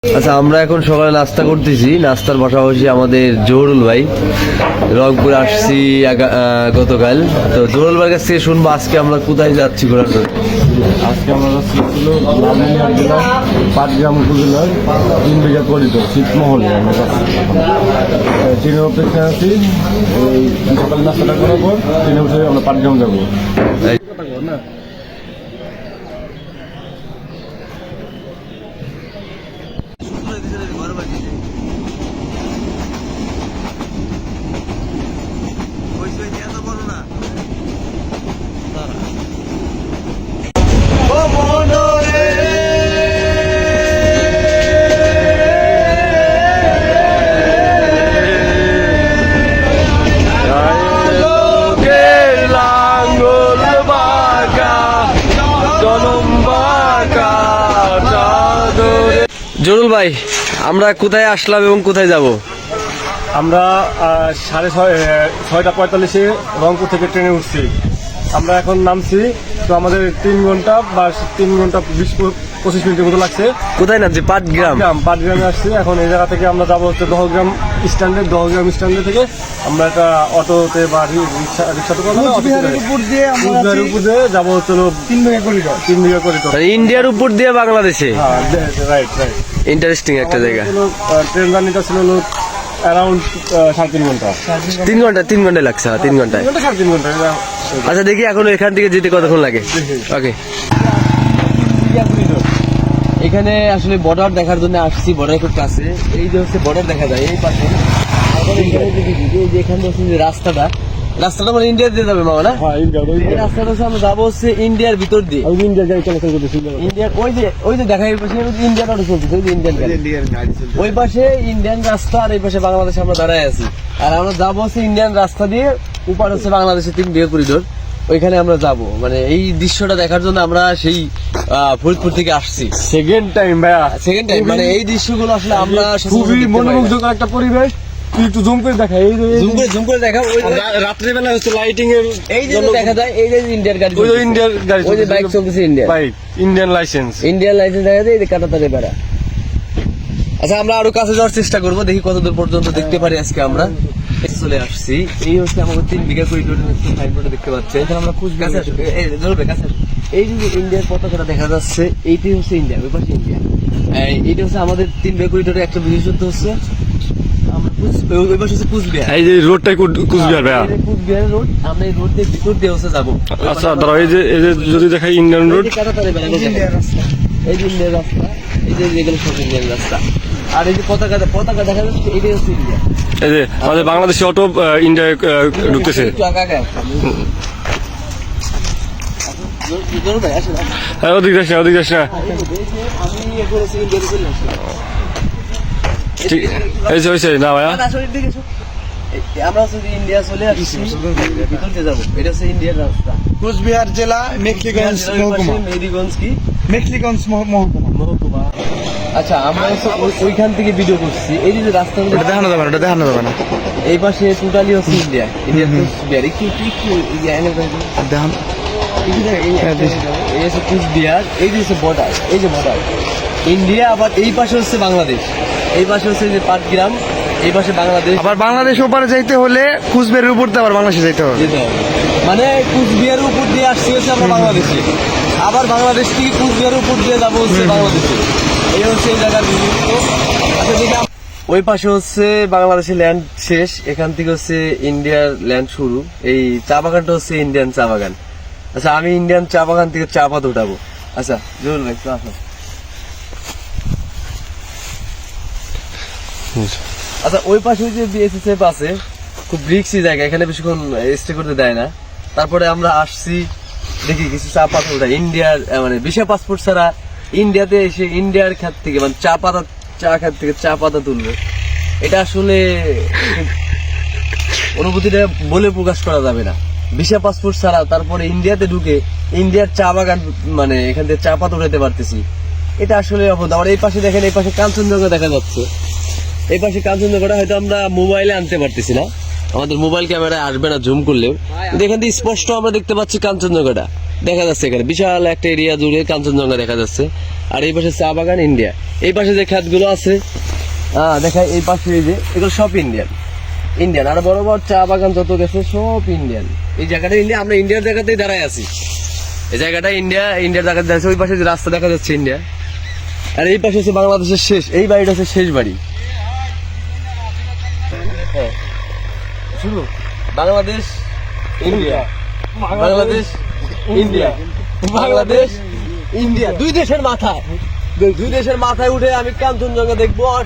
আচ্ছা, আমরা এখন সকালে নাস্তা করতেছি। নাস্তার পাশাপাশি আমাদের জহুরুল ভাই রংপুর আসছি গতকাল। তো জহুরুল ভাইয়ের কাছ থেকে শুনবো আজকে আমরা কোথায় যাচ্ছি ঘোরার জন্য। আজকে আমরা যাচ্ছি লালমনিরহাট জেলার পাটগ্রাম উপজেলার 3 বিঘা করিডোর ছিটমহলে আমরা যাচ্ছি। ট্রেনের অপেক্ষা আছি। এই সকালে নাস্তাটা করার পর ট্রেনে উঠে আমরা পাটগ্রাম যাবো। জহুরুল ভাই, আমরা কোথায় আসলাম এবং কোথায় যাব? আমরা 6:45 রংপুর থেকে ট্রেনে উঠছি। আমরা এখন নামছি। তো আমাদের 3 ঘন্টা বা 3 ঘন্টা 20-25 মিনিটের মতো লাগছে। কোথায় নামছি? পাটগ্রাম। পাটগ্রামে আসছি। এখন এই জায়গা থেকে আমরা যাবো হচ্ছে দহগ্রাম স্ট্যান্ডে থেকে আমরা একটা অটোতে বা রিক্সাতে কুচবিহারের উপর দিয়ে যাবো হচ্ছে 3 বিঘা করিডোর। ইন্ডিয়ার উপর দিয়ে বাংলাদেশে। হ্যাঁ, রাইট। ইন্টারেস্টিং একটা জায়গা। ট্রেন জার্নিটা ছিল অ্যারাউন্ড 3.5 ঘন্টা। 3 ঘন্টা লাগছে। 3 ঘন্টায়। 3.5 ঘন্টা। আচ্ছা, দেখি এখন এখান থেকে যেতে কতক্ষণ লাগে। ওকে, এখানে আসলে বর্ডার দেখার জন্য আসছি। বর্ডার খুব কাছে। এই যে হচ্ছে বর্ডার দেখা যায় এই পাশে। এখানে হচ্ছে যে রাস্তাটা মানে ইন্ডিয়া দিয়ে যাবে মামা, না? হ্যাঁ, এই রাস্তাটা হচ্ছে আমরা যাবো হচ্ছে ইন্ডিয়ার ভিতর দিয়ে। ইন্ডিয়ার গাড়ি চলাচল করতেছি। ইন্ডিয়ার ওই যে দেখা ইন্ডিয়ান অটো চলতেছে। ওই যে ইন্ডিয়ান গাড়ি। ওই পাশে ইন্ডিয়ান রাস্তা আর এই পাশে বাংলাদেশে আমরা দাঁড়ায় আছি। আর আমরা যাবো হচ্ছে ইন্ডিয়ান রাস্তা দিয়ে। উপর হচ্ছে বাংলাদেশের 3 বিঘা করিডোর। ওইখানে আমরা যাব। মানে এই দৃশ্যটা দেখার জন্য আমরা সেই ফরিদপুর থেকে আসছি। সেকেন্ড টাইম ভাইয়া। মানে এই দৃশ্যগুলো আসলে আমরা খুবই মনোমুগ্ধকর একটা পরিবেশ। তুই একটু জুম করে দেখা। এই জুম করে দেখা। ওই রাত্রিবেলা হচ্ছে লাইটিং এর এই যে দেখা যায়। এই যে ইন্ডিয়ান গাড়ি, ওই যে ইন্ডিয়ান গাড়ি, ওই যে বাইক চলতেছে। বাইক ইন্ডিয়ান লাইসেন্স দেখা যায়। এই যে কাটাতারে বেড়া। আচ্ছা, আমরা আরো কাছে যাওয়ার চেষ্টা করবো। দেখি কতদূর পর্যন্ত দেখতে পারি। আজকে আমরা চলে আসছি। এই হচ্ছে আমাদের 3 বিঘা করিডোর সাইনবোর্ডে দেখতে পাচ্ছি। এখানে আমরা কাছে আসবো। এই যে ইন্ডিয়ার পতাকাটা দেখা যাচ্ছে, এইটাই হচ্ছে ইন্ডিয়া। ওই পাশে ইন্ডিয়া। এইটা হচ্ছে আমাদের 3 বিঘা করিডোরের একটা বিশেষত্ব হচ্ছে ওই পাশে হচ্ছে কুচবিহার। এই যে রোডটাই কুচবিহার ভাইয়া। কুচবিহার রোড। আমরা এই রোড দিয়ে ভিতর দিয়ে হচ্ছে যাবো। আচ্ছা, ধরো এই যে যদি দেখাই ইন্ডিয়ান রোড। এই যে ইন্ডিয়ান রাস্তা। এই যে যেগুলো সব ইন্ডিয়ান রাস্তা। আর এই যে পতাকা দেখা যাচ্ছে, এটাই হচ্ছে ইন্ডিয়া। এই যে আমাদের বাংলাদেশি অটো ইন্ডিয়ায় ঢুকতেছে। ওদিক যাস না। ঠিক হয়েছে না ভাইয়া। আমরা হচ্ছে ইন্ডিয়া চলে আসছি। ভিতর দিয়ে যাবো। এটা হচ্ছে ইন্ডিয়ার রাস্তা। কুচবিহার জেলা মেখলিগঞ্জ মহকুমা। মেখলিগঞ্জ মহকুমা। আচ্ছা, আমরা ওইখান থেকে ভিডিও করছি। এই যে রাস্তাগুলো দেখানো যাবে না। এই পাশে টোটালি হচ্ছে ইন্ডিয়া কুচবিহার। এই হচ্ছে কুচবিহার। এই যে হচ্ছে বর্ডার। এই যে বর্ডার ইন্ডিয়া। আবার এই পাশে হচ্ছে বাংলাদেশ। এই পাশে হচ্ছে যে পাটগ্রাম। এই পাশে বাংলাদেশ। আবার বাংলাদেশ ওপারে যাইতে হলে কুচবিহারের উপর দিয়ে আবার বাংলাদেশে যেতে হবে। মানে কুচবিহারের উপর দিয়ে আসছি হচ্ছে আমরা বাংলাদেশে। আবার বাংলাদেশ থেকে কুচবিহারের উপর দিয়ে যাবো হচ্ছে বাংলাদেশে। এই হচ্ছে এই জায়গার বিশেষত্ব। আচ্ছা, দেখি ওই পাশে হচ্ছে বাংলাদেশের ল্যান্ড শেষ। এখান থেকে হচ্ছে ইন্ডিয়ার ল্যান্ড শুরু। এই চা বাগানটা হচ্ছে ইন্ডিয়ান চা বাগান। আচ্ছা, আমি ইন্ডিয়ান চা বাগান থেকে চা পাতা উঠাবো। আচ্ছা, জরুর ভাই আসো। আচ্ছা, ওই পাশে যে বিএসএফ আছে, খুব রিক্সি জায়গা। এখানে বেশিক্ষণ স্টে করতে দেয় না। তারপরে আমরা আসছি, দেখি কিছু চা পাতা উঠাই। ইন্ডিয়ার মানে ভিসা পাসপোর্ট ছাড়া ইন্ডিয়াতে এসে ইন্ডিয়ার খাত থেকে মানে চা খাত থেকে চা পাতা তুলবে। এটা আসলে অনুভূতিটা বলে প্রকাশ করা যাবে না। ভিসা পাসপোর্ট ছাড়া তারপরে ইন্ডিয়াতে ঢুকে ইন্ডিয়ার চা বাগান মানে এখান থেকে চা পাতা উঠাতে পারতেছি। এটা আসলে অবদান। আবার এই পাশে দেখেন, এই পাশে কাঞ্চনজঙ্ঘা দেখা যাচ্ছে। এই পাশে কাঞ্চনজঙ্ঘাটা হয়তো আমরা মোবাইলে আনতে পারতেছি না, আমাদের মোবাইল ক্যামেরায় আসবে না জুম করলেও, কিন্তু এখান থেকে স্পষ্ট আমরা দেখতে পাচ্ছি কাঞ্চনজঙ্ঘাটা। দেখা যাচ্ছে এখানে বিশাল একটা এরিয়া জুড়ে কাঞ্চনজঙ্ঘা দেখা যাচ্ছে। আর এই পাশে চা বাগান ইন্ডিয়া, এই পাশে যে খাতগুলো আছে দেখায়, এই পাশে এই যে এগুলো সব ইন্ডিয়ান। আর বড় বড় চা বাগান যত গেছে সব ইন্ডিয়ান। এই জায়গাটা ইন্ডিয়া, আমরা ইন্ডিয়ার জায়গাতেই দাঁড়ায় আছি। এই জায়গাটা ইন্ডিয়ার জায়গাতে দাঁড়াচ্ছে। ওই পাশে যে রাস্তা দেখা যাচ্ছে ইন্ডিয়া, আর এই পাশে হচ্ছে বাংলাদেশের শেষ, এই বাড়িটা হচ্ছে শেষ বাড়ি। হ্যাঁ, শুরু Bangladesh India, Bangladesh India, Bangladesh India, দুই দেশের মাথায় উঠে আমি কাঞ্চনজঙ্ঘা দেখবো। আর